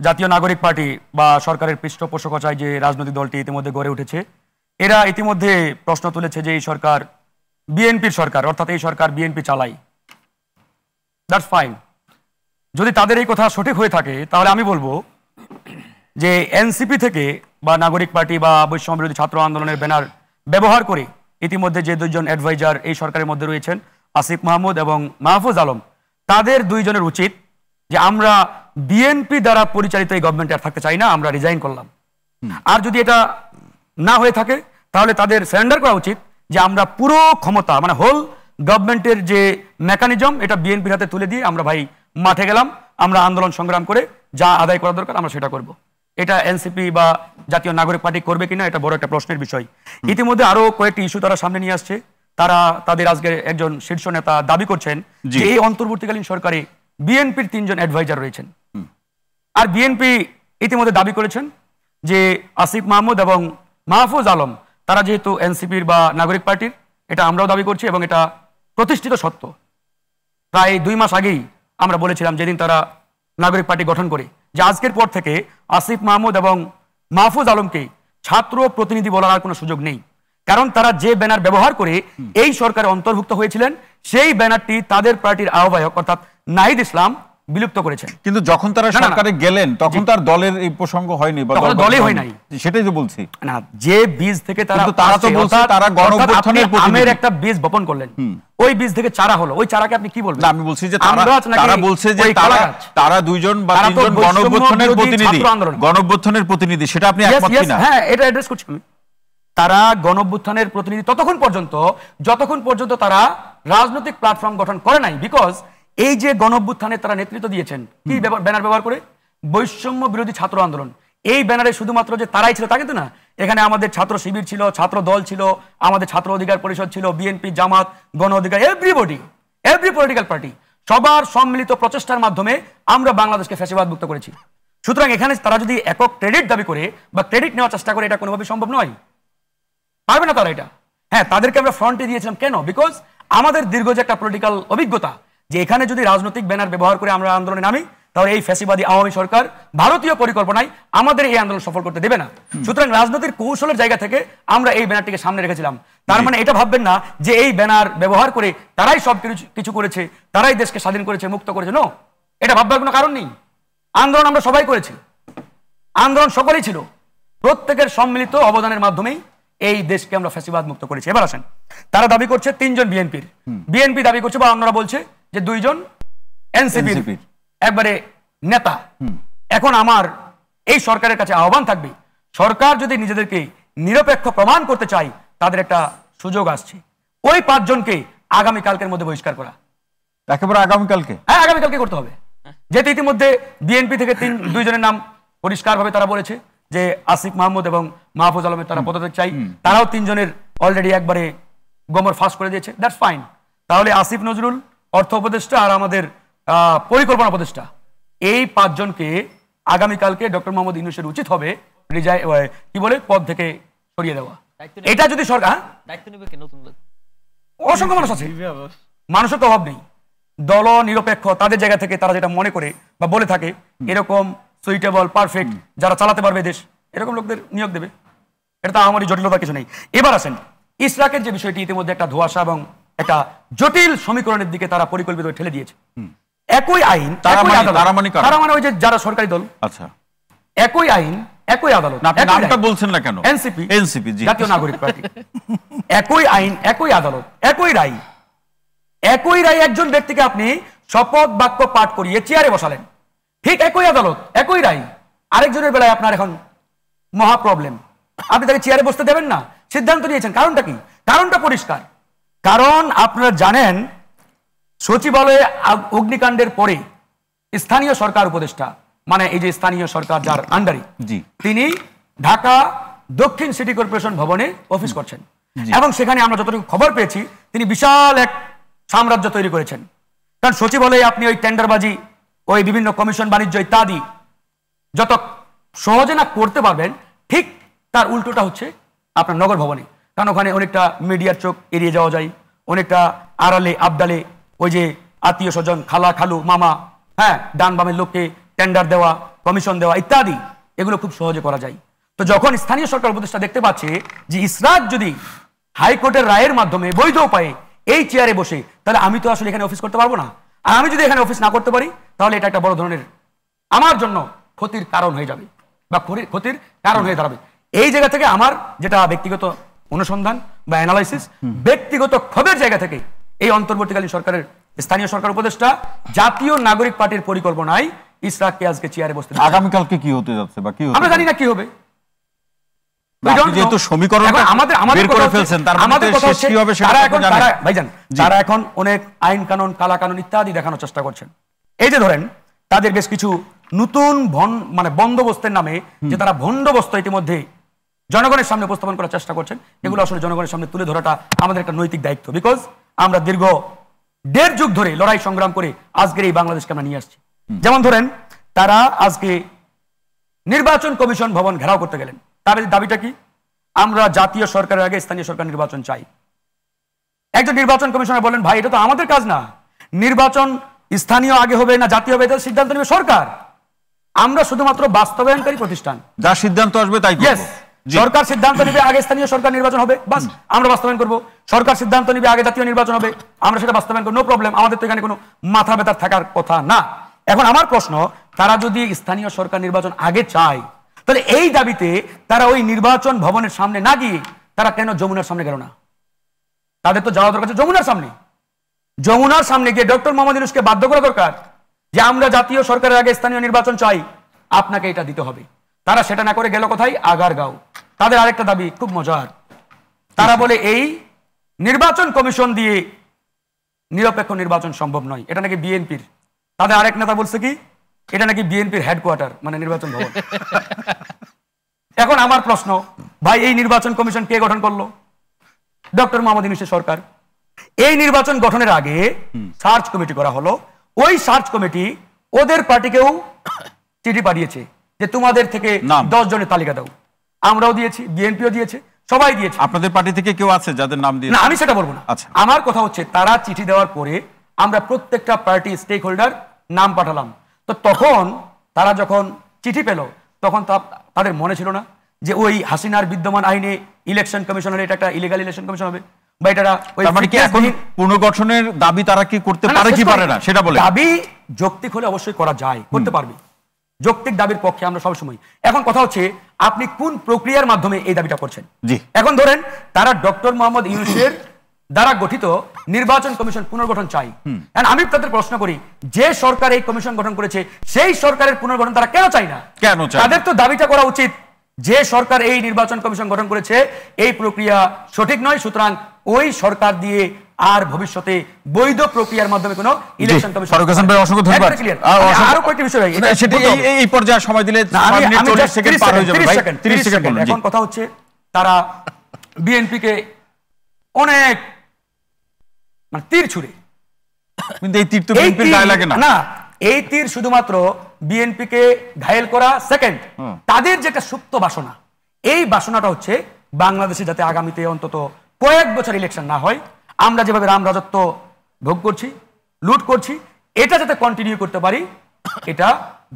জাতীয় নাগরিক পার্টি বা সরকারের পৃষ্ঠপোষকতায় যে রাজনৈতিক দলটি ইতিমধ্যে গড়ে উঠেছে, এরা ইতিমধ্যে প্রশ্ন তুলেছে যে এই সরকার বিএনপির সরকার, অর্থাৎ এই সরকার বিএনপি চালায়। That's fine. যদি তাদের এই কথা সঠিক হয়ে থাকে তাহলে আমি বলবো যে এনসিপি থেকে বা নাগরিক পার্টি বা বৈষম্য বিরোধী ছাত্র আন্দোলনের ব্যানার ব্যবহার করে ইতিমধ্যে যে দুইজন অ্যাডভাইজার এই সরকারের মধ্যে রয়েছেন, আসিফ মাহমুদ এবং মাহফুজ আলম, তাদের দুইজনের উচিত যে আমরা বিএনপি দ্বারা পরিচালিত এই গভর্নমেন্টে আর থাকতে চাই না, আমরা রিজাইন করলাম। আর যদি এটা না হয়ে থাকে তাহলে তাদের সারেন্ডার করা উচিত যে আমরা পুরো ক্ষমতা মানে হোল গভর্নমেন্টের যে মেকানিজম এটা বিএনপির হাতে তুলে দিয়ে আমরা ভাই মাঠে গেলাম, আমরা আন্দোলন সংগ্রাম করে যা আদায় করা দরকার আমরা সেটা করব। এটা এনসিপি বা জাতীয় নাগরিক পার্টি করবে কিনা এটা বড় একটা প্রশ্নের বিষয়। ইতিমধ্যে আরো কয়েকটি ইস্যু তারা সামনে নিয়ে আসছে। তাদের আজকে একজন শীর্ষ নেতা দাবি করছেন যে এই অন্তর্বর্তীকালীন সরকারে বিএনপির 3 জন অ্যাডভাইজার রয়েছেন। আর বিএনপি ইতিমধ্যে দাবি করেছেন যে আসিফ মাহমুদ এবং মাহফুজ আলম তারা যেহেতু এনসিপির বা নাগরিক পার্টির, এটা আমরাও দাবি করছি এবং এটা প্রতিষ্ঠিত সত্য। প্রায় 2 মাস আগেই আমরা বলেছিলাম, যেদিন তারা নাগরিক পার্টি গঠন করে, যে আজকের পর থেকে আসিফ মাহমুদ এবং মাহফুজ আলমকে ছাত্র প্রতিনিধি বলার আর কোনো সুযোগ নেই। কারণ তারা যে ব্যানার ব্যবহার করে এই সরকারে অন্তর্ভুক্ত হয়েছিলেন সেই ব্যানারটি তাদের পার্টির আহ্বায়ক অর্থাৎ নাহিদ ইসলাম বিলুপ্ত করেছেন। কিন্তু যখন তারা সরকারে গেলেন তখন তার দলের এই প্রসঙ্গ হয়নি বা দলই হয় নাই, সেটাই তো বলছি না। যে বীজ থেকে তারা তো বলছে তারা গণঅভ্যুত্থানের আমের একটা বীজ বপন করলেন, ওই বীজ থেকে চারা হলো, ওই চারাকে আপনি কি বলবেন? আমি বলছি যে তারা বলছে যে তারা 2 জন বা 3 জন গণঅভ্যুত্থানের প্রতিনিধি, সেটা আপনি একমত কিনা? হ্যাঁ, এটা অ্যাড্রেস করছি আমি। তারা গণঅভ্যুত্থানের প্রতিনিধি ততক্ষণ পর্যন্ত তারা রাজনৈতিক প্ল্যাটফর্ম গঠন করে নাই। বিকজ এই যে গণঅভ্যুত্থানে তারা নেতৃত্ব দিয়েছেন কি ব্যানার ব্যবহার করে, বৈষম্য বিরোধী ছাত্র আন্দোলন। এই ব্যানারে শুধুমাত্র যে তারাই ছিল তা কিন্তু না, এখানে আমাদের ছাত্র শিবির ছিল, ছাত্র দল ছিল, আমাদের ছাত্র অধিকার পরিষদ ছিল, বিএনপি, জামাত, গণ অধিকার, এভরি পলিটিক্যাল পার্টি, সবার সম্মিলিত প্রচেষ্টার মাধ্যমে আমরা বাংলাদেশকে ফ্যাসিবাদ মুক্ত করেছি। সুতরাং এখানে তারা যদি একক ক্রেডিট দাবি করে বা ক্রেডিট নেওয়ার চেষ্টা করে, এটা কোনোভাবেই সম্ভব নয়, পারবে না তারা এটা। হ্যাঁ, তাদেরকে আমরা ফ্রন্টে দিয়েছিলাম কেন? বিকজ আমাদের দীর্ঘ যে একটা পলিটিক্যাল অভিজ্ঞতা, যে এখানে যদি রাজনৈতিক ব্যানার ব্যবহার করে আমরা আন্দোলনে নামি তাহলে এই ফ্যাসিবাদী আওয়ামী সরকার ভারতীয় পরিকল্পনায় আমাদের এই আন্দোলন সফল করতে দেবে না। সুতরাং রাজনৈতিক কৌশলের জায়গা থেকে আমরা এই ব্যানারটিকে সামনে রেখেছিলাম। তার মানে এটা ভাববেন না যে এই ব্যানার ব্যবহার করে তারাই সব কিছু করেছে, তারাই দেশকে স্বাধীন করেছে, মুক্ত করেছে। নো, এটা ভাববার কোনো কারণ নেই। আন্দোলন আমরা সবাই করেছি, আন্দোলন সকলেই ছিল, প্রত্যেকের সম্মিলিত অবদানের মাধ্যমেই এই দেশকে আমরা ফ্যাসিবাদ মুক্ত করেছি। এবার আসেন, তারা দাবি করছে 3 জন বিএনপি দাবি করছে বা অন্যরা বলছে যে 2 জন এনসিপির একবারে নেতা। এখন আমার এই সরকারের কাছে আহ্বান থাকবে, সরকার যদি নিজেদেরকে নিরপেক্ষ প্রমাণ করতে চায় তাদের একটা সুযোগ আসছে, ওই 5 জনকে আগামীকালকের মধ্যে বহিষ্কার করা। একেবারে আগামীকালকে? হ্যাঁ, আগামীকালকে করতে হবে। যেহেতু ইতিমধ্যে বিএনপি থেকে 2 জনের নাম পরিষ্কারভাবে তারা বলেছে যে আসিফ মাহমুদ এবং মাহফুজ আলমের তারা পদত্যাগ চাই, তারাও 3 জনের অলরেডি একবারে গোমর ফাঁস করে দিয়েছে। That's fine. তাহলে আসিফ নজরুল অর্থ উপদেষ্টা আর আমাদের পরিকল্পনা উপদেষ্টা, এই 5 জনকে আগামীকালকে ডক্টর মোহাম্মদ ইউনূসের উচিত হবে পদ থেকে সরিয়ে দেওয়া। এটা যদি সরকার দায়িত্ব নেবে, অসংখ্য মানুষ আছে, মানুষের তো অভাব নেই, দল নিরপেক্ষ তাদের জায়গা থেকে তারা যেটা মনে করে বা বলে থাকে এরকম সুইটেবল পারফেক্ট যারা চালাতে পারবে দেশ, এরকম লোকদের নিয়োগ দেবে। এটা তো আমারই জটিলতা কিছু নেই। এবার আসেন, ইসরাকের যে বিষয়টি ইতিমধ্যে একটা ধোঁয়াশা এবং একটা জটিল সমীকরণের দিকে তারা পরিকল্পিত ঠেলে দিয়েছে। একই আইন, তারা মানে ওই যে যারা সরকারি দল, আচ্ছা, একই আইন, একই আদালত। নামটা বলছেন না কেন? এনসিপি, জাতীয় নাগরিক পার্টি। একই আইন, একই আদালত, একই রায়, একজন ব্যক্তিকে আপনি শপথ বাক্য পাঠ করিয়ে চেয়ারে বসালেন, ঠিক একই আদালত, একই রায়, আরেকজনের বেলায় আপনার এখন মহা প্রবলেম, আপনি তাকে চেয়ারে বসতে দেবেন না, সিদ্ধান্ত নিয়েছেন। কারণটা কি? কারণটা পরিষ্কার। কারণ আপনারা জানেন সচিবালয়ে অগ্নিকাণ্ডের পরে স্থানীয় সরকার উপদেষ্টা, মানে এই যে স্থানীয় সরকার যার আন্ডারে, তিনি ঢাকা দক্ষিণ সিটি কর্পোরেশন ভবনে অফিস করছেন এবং সেখানে আমরা যতটুকু খবর পেয়েছি তিনি বিশাল এক সাম্রাজ্য তৈরি করেছেন। কারণ সচিবালয়ে আপনি ওই টেন্ডারবাজি, ওই বিভিন্ন কমিশন বাণিজ্য ইত্যাদি যত সহজে না করতে পারবেন, ঠিক তার উল্টোটা হচ্ছে আপনার নগর ভবনে। কারণ ওখানে অনেকটা মিডিয়ার চোখ এড়িয়ে যাওয়া যায়, অনেকটা আড়ালে আবডালে ওই যে আত্মীয় স্বজন, খালা খালু মামা, হ্যাঁ, ডান বামের লোককে টেন্ডার দেওয়া, কমিশন দেওয়া ইত্যাদি এগুলো খুব সহজে করা যায়। তো যখন স্থানীয় সরকার উপদেষ্টা দেখতে পাচ্ছে যে ইসরাত যদি হাইকোর্টের রায়ের মাধ্যমে বৈধ উপায়ে এই চেয়ারে বসে, তাহলে আমি তো আসলে এখানে অফিস করতে পারবো না। আর আমি যদি এখানে অফিস না করতে পারি তাহলে এটা একটা বড় ধরনের আমার জন্য ক্ষতির কারণ হয়ে যাবে বা ক্ষতির কারণ হয়ে দাঁড়াবে। এই জায়গা থেকে আমার যেটা ব্যক্তিগত অনুসন্ধান বা অ্যানালাইসিস, ব্যক্তিগত ক্ষোভের জায়গা থেকে এই অন্তর্বর্তীকালীন সরকারের স্থানীয় সরকার উপদেষ্টা জাতীয় নাগরিক পার্টির পরিকল্পনায় ইসরাককে আজকে চেয়ারে বসতে, আগামীকালকে কি হতে যাচ্ছে বা কি আমরা জানি না কি হবে। যেহেতু সমীকরণ বের করে ফেলছেন, তার মধ্যে শেষ কি হবে সেটা আপনি জানেন ভাইজান। তারা এখন অনেক আইন কানুন, কালা কানুন ইত্যাদি দেখানোর চেষ্টা করছেন। এই যে ধরেন তাদের বেশ কিছু নতুন বন্দোবস্তের নামে যে তারা বন্দোবস্ত ইতিমধ্যে জনগণের সামনে উপস্থাপন করার চেষ্টা করছেন, এগুলো আসলে জনগণের সামনে তুলে ধরাটা আমাদের একটা নৈতিক দায়িত্ব। বিকজ আমরা দীর্ঘ 1.5 যুগ ধরে লড়াই সংগ্রাম করে আজকের এই বাংলাদেশকে আমরা নিয়ে আসছি। যেমন ধরেন তারা আজকে নির্বাচন কমিশন ভবন ঘেরাও করতে গেলেন। তাদের দাবিটা কি? আমরা জাতীয় সরকারের আগে স্থানীয় সরকার নির্বাচন চাই। একজন নির্বাচন কমিশনার বলেন, ভাই এটা তো আমাদের কাজ না, নির্বাচন স্থানীয় আগে হবে না জাতীয় হবে এটা সিদ্ধান্ত নেবে সরকার, আমরা শুধুমাত্র বাস্তবায়নকারী প্রতিষ্ঠান, যা সিদ্ধান্ত আসবে তাই করব। সরকার সিদ্ধান্ত নেবে আগে স্থানীয় সরকার নির্বাচন হবে, বাস আমরা বাস্তবায়ন করব। সরকার সিদ্ধান্ত নেবে আগে জাতীয় নির্বাচন হবে, আমরা সেটা বাস্তবায়ন করব, নো প্রবলেম, আমাদের তো এখানে কোনো মাথা ব্যথা থাকার কথা না। এখন আমার প্রশ্ন, তারা যদি স্থানীয় সরকার নির্বাচন আগে চায় তাহলে এই দাবিতে তারা ওই নির্বাচন ভবনের সামনে না গিয়ে তারা কেন যমুনার সামনে গেল না? তাদের তো যাওয়া দরকার যমুনার সামনে। যমুনার সামনে গিয়ে ডক্টর মোহাম্মদ ইউনূসকে বাধ্য করা দরকার যে আমরা জাতীয় সরকারের আগে স্থানীয় নির্বাচন চাই, আপনাকে এটা দিতে হবে। তারা সেটা না করে গেল কোথায়? আগারগাঁও। তাদের আরেকটা দাবি খুব মজার, তারা বলে এই নির্বাচন কমিশন দিয়ে নিরপেক্ষ নির্বাচন সম্ভব নয়, এটা নাকি বিএনপির। তাদের আরেক নেতা বলছে কি এটা নাকি বিএনপির হেডকোয়ার্টার, মানে নির্বাচন ভবন। এখন আমার প্রশ্ন, ভাই এই নির্বাচন কমিশন কে গঠন করলো? ডক্টর মোহাম্মদ ইউনূসের সরকার। এই নির্বাচন গঠনের আগে সার্চ কমিটি করা হলো, ওই সার্চ কমিটি ওদের পার্টিকেও চিঠি পাঠিয়েছে যে তোমাদের থেকে 10 জনের তালিকা দাও। আমরাও দিয়েছি, বিএনপিও দিয়েছে, সবাই দিয়েছে। আপনাদের পার্টি থেকে কেউ আছে যাদের নাম দিয়ে? না, আমি সেটা বলবো না। আচ্ছা, আমার কথা হচ্ছে তারা চিঠি দেওয়ার পরে আমরা প্রত্যেকটা পার্টি স্টেক হোল্ডার নাম পাঠালাম। তো তখন তারা যখন চিঠি পেল তখন তাদের মনে ছিল না যে ওই হাসিনার বিদ্যমান আইনে ইলেকশন কমিশনের এটা একটা ইলিগাল ইলেকশন কমিশন হবে, বা এটা এখন পুনর্গঠনের দাবি তারা কি করতে পারে কি পারে না সেটা বলে? দাবি যৌক্তিক হলে অবশ্যই করা যায়, করতে পারবে, যৌক্তিক দাবির পক্ষে আমরা সবসময়। এখন কথা হচ্ছে আপনি কোন প্রক্রিয়ার মাধ্যমে এই দাবিটা করছেন। এখন ধরেন তারা ডক্টর মোহাম্মদ ইউনূসের দ্বারা গঠিত নির্বাচন কমিশন পুনর্গঠন চাই। আমি তাদের প্রশ্ন করি, যে সরকার এই কমিশন গঠন করেছে সেই সরকারের পুনর্গঠন তারা কেন চায় না? কেন চায়? তাদের তো দাবিটা করা উচিত যে সরকার এই নির্বাচন কমিশন গঠন করেছে এই প্রক্রিয়া সঠিক নয়, সুতরাং ওই সরকার দিয়ে আর ভবিষ্যতে বৈধ প্রক্রিয়ার মাধ্যমে কোনো ইলেকশন কমিশন। ফারুক হাসান ভাই অসংখ্য ধন্যবাদ। আরো কয়েকটি বিষয় সেটা এই পর্যায়ে সময় দিলে 40 সেকেন্ড পার হয়ে যাবে ভাই। 30 সেকেন্ড বলুন। এখন কথা হচ্ছে তারা বিএনপি কে অনেক তীর ছুড়ে, কিন্তু এই তীর তো বিএনপির গায়ে লাগে না। না, এই তীর শুধুমাত্র বিএনপি কে ঘায়েল করা সেকেন্ড। তাদের যেটা সুপ্ত বাসনা, এই বাসনাটা হচ্ছে বাংলাদেশে যাতে আগামীতে অন্তত কয়েক বছর ইলেকশন না হয়, আমরা যেভাবে রাম রাজত্ব ভোগ করছি, লুট করছি, এটা যাতে কন্টিনিউ করতে পারি, এটা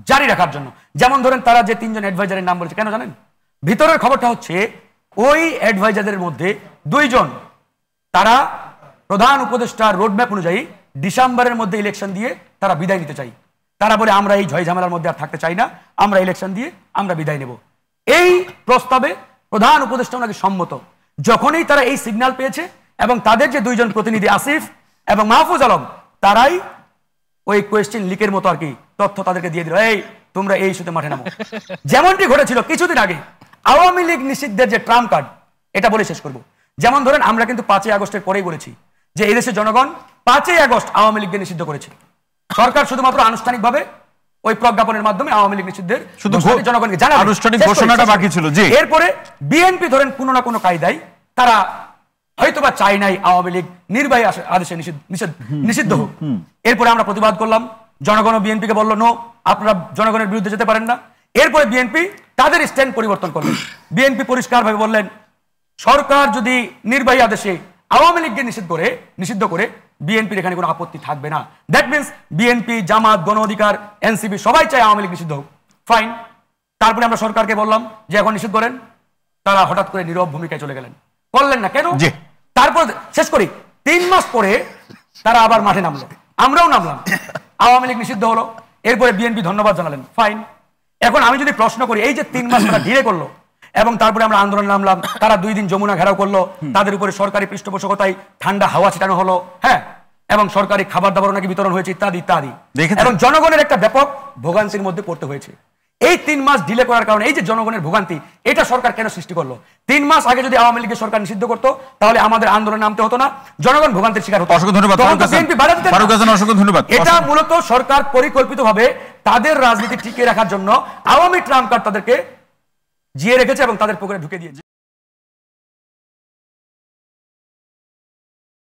জারি রাখার জন্য। যেমন ধরেন তারা যে 3 জন অ্যাডভাইজারের নাম বলেছে, কেন জানেন? ভিতরের খবরটা হচ্ছে ওই অ্যাডভাইজারদের মধ্যে 2 জন তারা প্রধান উপদেষ্টার রোডম্যাপ অনুযায়ী ডিসেম্বরের মধ্যে ইলেকশন দিয়ে তারা বিদায় নিতে চাই। তারা বলে আমরা এই ঝয় ঝামেলার মধ্যে আর থাকতে চাই না, আমরা ইলেকশন দিয়ে আমরা বিদায় নেব। এই প্রস্তাবে প্রধান উপদেষ্টা ওনাকে সম্মত। যখনই তারা এই সিগন্যাল পেয়েছে এবং তাদের যে 2 জন প্রতিনিধি আসিফ এবং মাহফুজ আলম, তারাই ওই কোয়েশ্চেন লিকের মতো আর কি তথ্য তাদেরকে দিয়ে দিল, এই তোমরা এই ইস্যুতে মাঠে নামো। যেমনটি ঘটেছিল কিছুদিন আগে আওয়ামী লীগ নিষিদ্ধের যে ট্রাম্প কার্ড, এটা বলে শেষ করব। যেমন ধরেন আমরা কিন্তু 5ই আগস্টের পরেই বলেছি যে এই দেশের জনগণ 5ই আগস্ট আওয়ামী লীগকে নিষিদ্ধ করেছে। সরকার শুধুমাত্র আনুষ্ঠানিকভাবে ওই প্রজ্ঞাপনের মাধ্যমে আওয়ামী লীগ নিষিদ্ধের জনগণকে জানাবে, আনুষ্ঠানিক ঘোষণাটা বাকি ছিল। জি, এরপরে বিএনপি ধরেন কোনো না কোনো কায়দায় তারা হয়তোবা চাই নাই আওয়ামী লীগ নির্বাহী আদেশে নিষিদ্ধ হোক। এরপরে আমরা প্রতিবাদ করলাম, জনগণ বিএনপি কে বলল নো, আপনারা জনগণের বিরুদ্ধে যেতে পারেন না। এরপরে বিএনপি তাদের স্ট্যান্ড পরিবর্তন করলেন। বিএনপি পরিষ্কারভাবে বললেন সরকার যদি নির্বাহী আদেশে আওয়ামী লীগকে নিষিদ্ধ করে বিএনপির এখানে কোনো আপত্তি থাকবে না। দ্যাট মিনস বিএনপি, জামাত, গণ অধিকার, এনসিপি সবাই চায় আওয়ামী লীগ নিষিদ্ধ হোক। ফাইন। তারপরে আমরা সরকারকে বললাম যে এখন নিষিদ্ধ করেন, তারা হঠাৎ করে নীরব ভূমিকায় চলে গেলেন, করলেন না কেন? তারপর শেষ করি, 3 মাস পরে তারা আবার মাঠে নামলো, আমরাও নামলাম, আওয়ামী লীগ নিষিদ্ধ হলো, এরপরে বিএনপি ধন্যবাদ জানালেন, ফাইন। এখন আমি যদি প্রশ্ন করি, এই যে 3 মাস তারা ধীরে করলো এবং তারপরে আমরা আন্দোলন নামলাম, তারা 2 দিন যমুনা ঘেরাও করলো, তাদের উপরে সরকারি পৃষ্ঠপোষকতায় ঠান্ডা হাওয়া ছিটানো হলো, হ্যাঁ, এবং সরকারি খাবার দাবার নাকি বিতরণ হয়েছে ইত্যাদি ইত্যাদি, এবং জনগণের একটা ব্যাপক ভোগান্তির মধ্যে পড়তে হয়েছে। এই 3 মাস ডিলে করার কারণে এই যে জনগণের ভোগান্তি, এটা সরকার কেন সৃষ্টি করলো? 3 মাস আগে যদি আওয়ামী লীগের সরকার নিষিদ্ধ করতো তাহলে আমাদের আন্দোলন নামতে হতো না, জনগণ ভোগান্তির শিকার হতো। অসংখ্য ধন্যবাদ। এটা মূলত সরকার পরিকল্পিতভাবে তাদের রাজনীতি টিকিয়ে রাখার জন্য আওয়ামী ট্রাম্প কার্ড তাদেরকে জিয়ে রেখেছে এবং তাদের পকেটে ঢুকে দিয়েছে।